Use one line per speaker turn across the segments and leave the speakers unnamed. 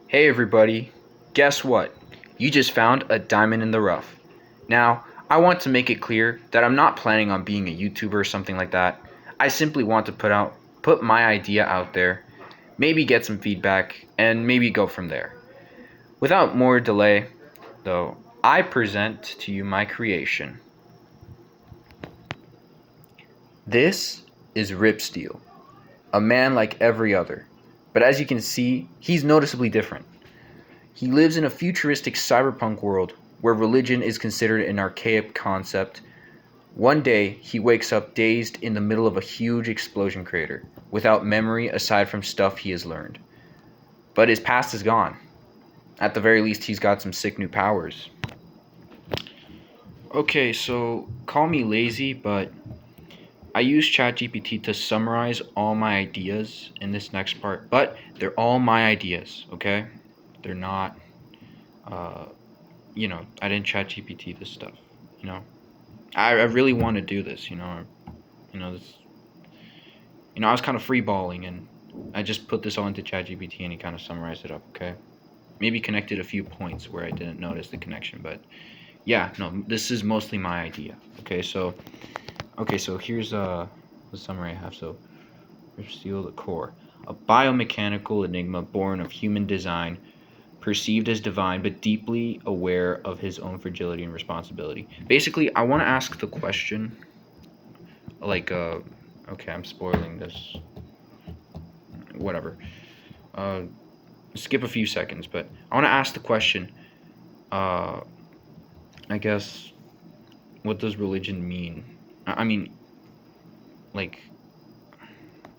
Hey everybody, guess what? You just found a diamond in the rough. Now, I want to make it clear that I'm not planning on being a YouTuber or something like that. I simply want to put my idea out there, maybe get some feedback, and maybe go from there. Without more delay, though, I present to you my creation. This is Ripsteel, a man like every other. But as you can see, he's noticeably different. He lives in a futuristic cyberpunk world where religion is considered an archaic concept. One day, he wakes up dazed in the middle of a huge explosion crater, without memory aside from stuff he has learned. But his past is gone. At the very least, he's got some sick new powers. Okay, so call me lazy, but I use ChatGPT to summarize all my ideas in this next part. But they're all my ideas, okay? They're not uh, I didn't chat GPT this stuff, you know. I really want to do this, this, I was kind of free balling and I just put this all into chat GPT and he kind of summarized it up, okay? Maybe connected a few points where I didn't notice the connection, but yeah, no, this is mostly my idea, so here's the summary I have. So, Ripsteel the core. A biomechanical enigma born of human design, perceived as divine, but deeply aware of his own fragility and responsibility. Basically, I want to ask the question, like, okay, I'm spoiling this. Whatever. Uh, Skip a few seconds, but I want to ask the question. Uh, I guess, what does religion mean? I mean, like,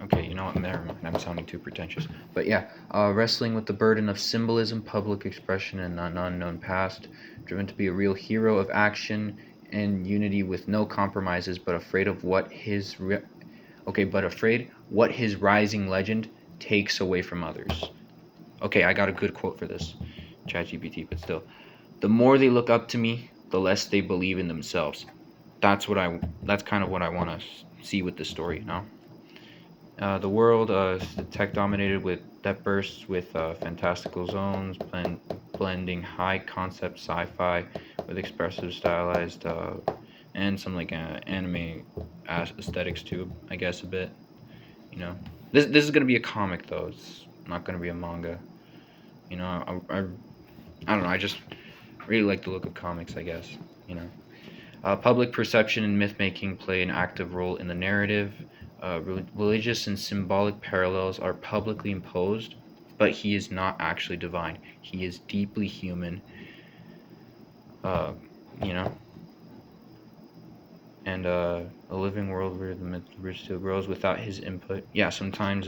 okay, you know what? Never mind. I'm sounding too pretentious. But yeah, wrestling with the burden of symbolism, public expression, and an unknown past, driven to be a real hero of action and unity with no compromises, but afraid of what his rising legend takes away from others. Okay, I got a good quote for this, ChatGPT, but still, the more they look up to me, the less they believe in themselves. That's kind of what I want to see with this story, you know. The world is tech dominated with that bursts with fantastical zones, blending high concept sci-fi with expressive stylized and some like anime aesthetics too, I guess a bit. You know, this is gonna be a comic though. It's not gonna be a manga. You know, I don't know. I just really like the look of comics, I guess. You know. Public perception and myth making play an active role in the narrative. Religious and symbolic parallels are publicly imposed, but he is not actually divine. He is deeply human, uh, you know, and a living world where the myth still grows without his input. Yeah, sometimes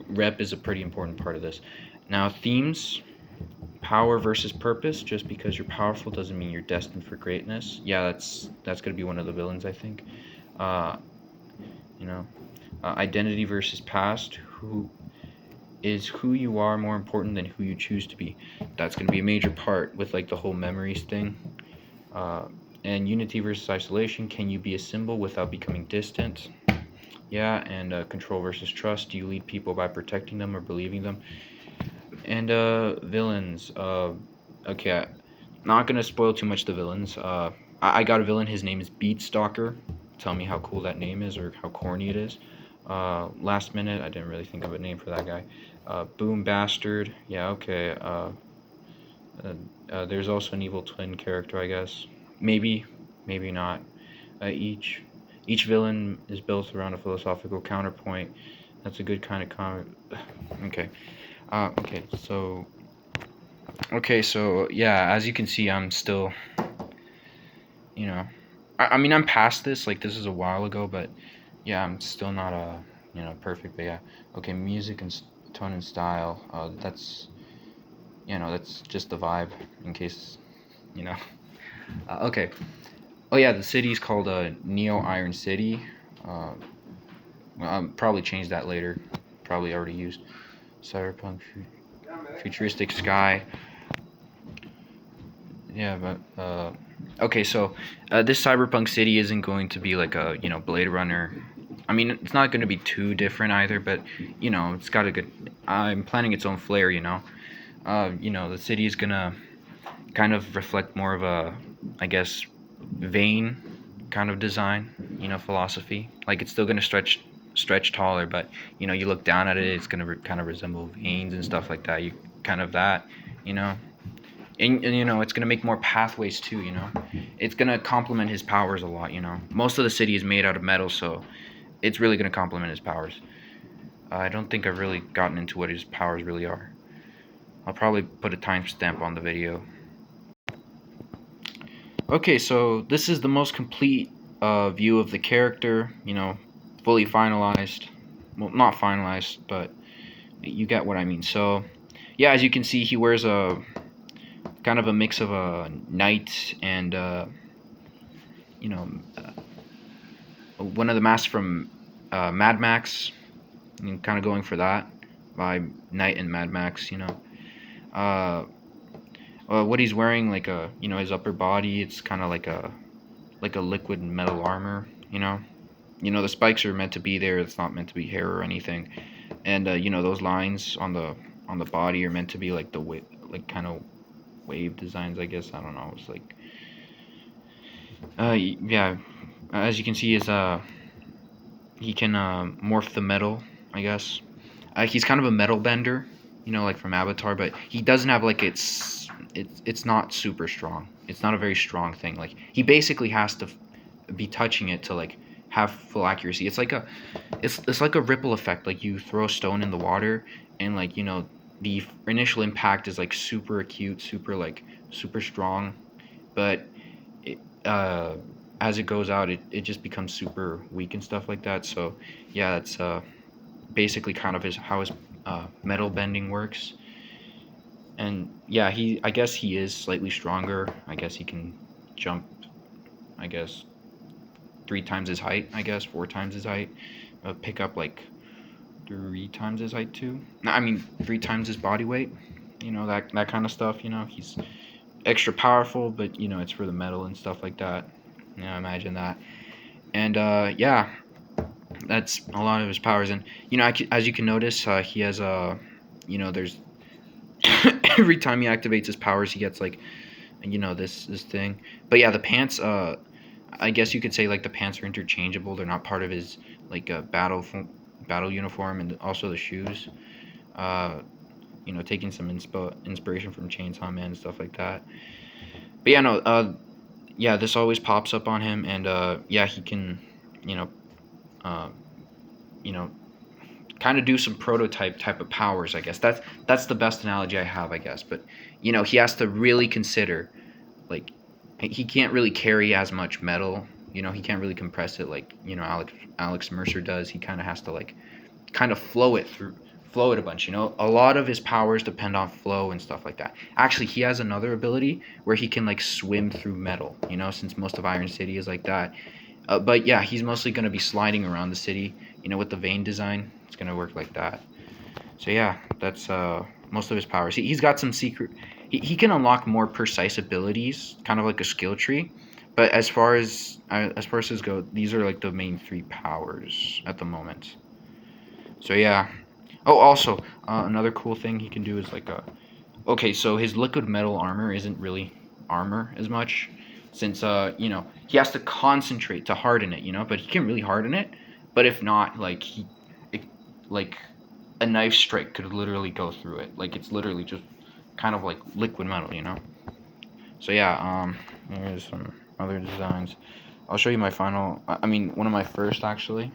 rep is a pretty important part of this. Now, themes: power versus purpose. Just because you're powerful doesn't mean you're destined for greatness. Yeah, that's gonna be one of the villains, I think. Uh, you know, Identity versus past. Who you are more important than who you choose to be? That's gonna be a major part with like the whole memories thing. Uh, and unity versus isolation. Can you be a symbol without becoming distant? Yeah, and control versus trust. Do you lead people by protecting them or believing them? And villains. Okay, not gonna spoil too much the villains. I got a villain. His name is Beatstalker. Tell me how cool that name is or how corny it is. Last minute, I didn't really think of a name for that guy. Boom Bastard. Yeah, okay. There's also an evil twin character, I guess. Maybe, maybe not. Each villain is built around a philosophical counterpoint. That's a good kind of okay. Okay, so yeah, as you can see, I'm still, you know, I mean, I'm past this. Like, this is a while ago, but yeah, I'm still not perfect. But yeah, okay, music and tone and style. That's just the vibe. In case, you know. Okay. Oh yeah, the city is called Neo Iron City. Uh, I'll probably change that later. Probably already used. Cyberpunk, futuristic sky. Yeah, but okay, so this cyberpunk city isn't going to be like a Blade Runner. I mean, it's not going to be too different either, but it's got a good. I'm planning its own flair, the city is gonna kind of reflect more of a, I guess, vein kind of design, philosophy. Like it's still gonna stretch taller, but you look down at it, it's gonna kind of resemble veins and stuff like that. You kind of that, you know, and it's gonna make more pathways too. It's gonna complement his powers a lot. Most of the city is made out of metal, so it's really gonna complement his powers. I don't think I've really gotten into what his powers really are. I'll probably put a timestamp on the video. Okay, so this is the most complete view of the character, fully finalized. Well, not finalized, but you get what I mean. So, yeah, as you can see, he wears a kind of a mix of a knight and, you know, one of the masks from Mad Max, kind of going for that by Knight and Mad Max, Uh, what he's wearing, like his upper body, it's kind of like a liquid metal armor, the spikes are meant to be there. It's not meant to be hair or anything. And those lines on the body are meant to be like like kind of wave designs, I guess. I don't know. It's like yeah. As you can see, is he can morph the metal, I guess. He's kind of a metal bender, like from Avatar, but he doesn't have like it's not super strong. It's not a very strong thing. Like he basically has to be touching it to like have full accuracy. It's like a ripple effect. Like you throw a stone in the water, and like the initial impact is like super acute, super strong, but it, as it goes out, it just becomes super weak and stuff like that. So yeah, that's basically kind of how his metal bending works. And yeah, I guess he is slightly stronger. I guess he can jump, I guess 3 times his height, I guess 4 times his height, pick up like 3 times his height too. No, I mean 3 times his body weight. That kind of stuff. He's extra powerful, but it's for the metal and stuff like that. Imagine that. And yeah, that's a lot of his powers. And as you can notice, he has there's every time he activates his powers, he gets like this thing. But yeah, the pants. I guess you could say like the pants are interchangeable. They're not part of his like battle uniform, and also the shoes. Uh, taking some inspiration from Chainsaw Man and stuff like that. But yeah, no. Yeah, this always pops up on him, and yeah, he can, you know, uh, you know, kind of do some prototype type of powers. I guess that's the best analogy I have, I guess. But he has to really consider like he can't really carry as much metal. He can't really compress it like Alex Mercer does. He kind of has to like kind of flow it a bunch. A lot of his powers depend on flow and stuff like that. Actually, he has another ability where he can like swim through metal. Since most of Iron City is like that. But yeah, he's mostly going to be sliding around the city. With the vein design, it's going to work like that. So yeah, that's most of his powers. He's got some secret. He can unlock more precise abilities, kind of like a skill tree. But as far as his go, these are like the main 3 powers at the moment. So yeah. Oh, also another cool thing he can do is like okay, so his liquid metal armor isn't really armor as much, since he has to concentrate to harden it, but he can really harden it. But if not, like like a knife strike could literally go through it. Like it's literally just kind of like liquid metal. So yeah, here's some other designs. I'll show you my final. I mean, one of my first actually.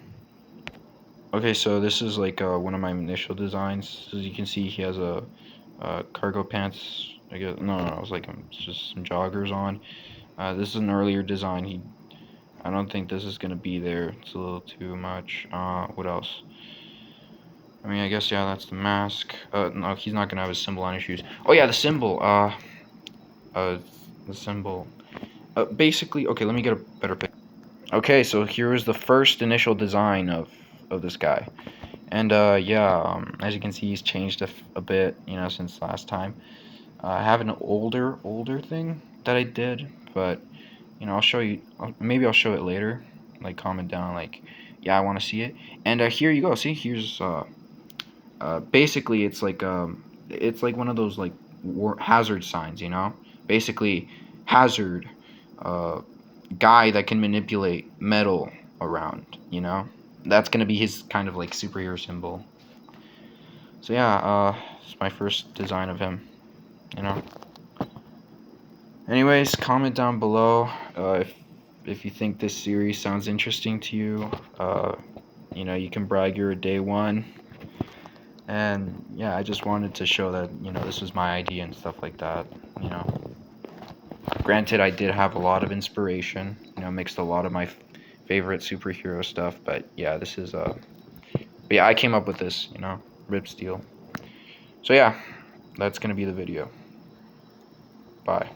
Okay, so this is like one of my initial designs. As you can see, he has a cargo pants. I guess no, it was like just some joggers on. This is an earlier design. I don't think this is gonna be there. It's a little too much. What else? I mean, I guess yeah, that's the mask. No, he's not gonna have a symbol on his shoes. Oh yeah, the symbol. The symbol. Basically, okay. Let me get a better picture. Okay, so here is the first initial design of this guy. And yeah, as you can see, he's changed a bit, since last time. I have an older thing that I did, but I'll show you. Maybe I'll show it later. Like comment down, like, yeah, I want to see it. And here you go. See, here's basically it's like it's like one of those like hazard signs, you know. Basically, hazard, uh, guy that can manipulate metal around, you know. That's gonna be his kind of like superhero symbol. So yeah, it's my first design of him, you know. Anyways, comment down below if you think this series sounds interesting to you. You know, you can brag you're a day one. And yeah, I just wanted to show that, you know, this was my idea and stuff like that, you know. Granted, I did have a lot of inspiration, you know, mixed a lot of my favorite superhero stuff, but yeah, this is but yeah, I came up with this, you know, Ripsteel. So yeah, that's gonna be the video. Bye.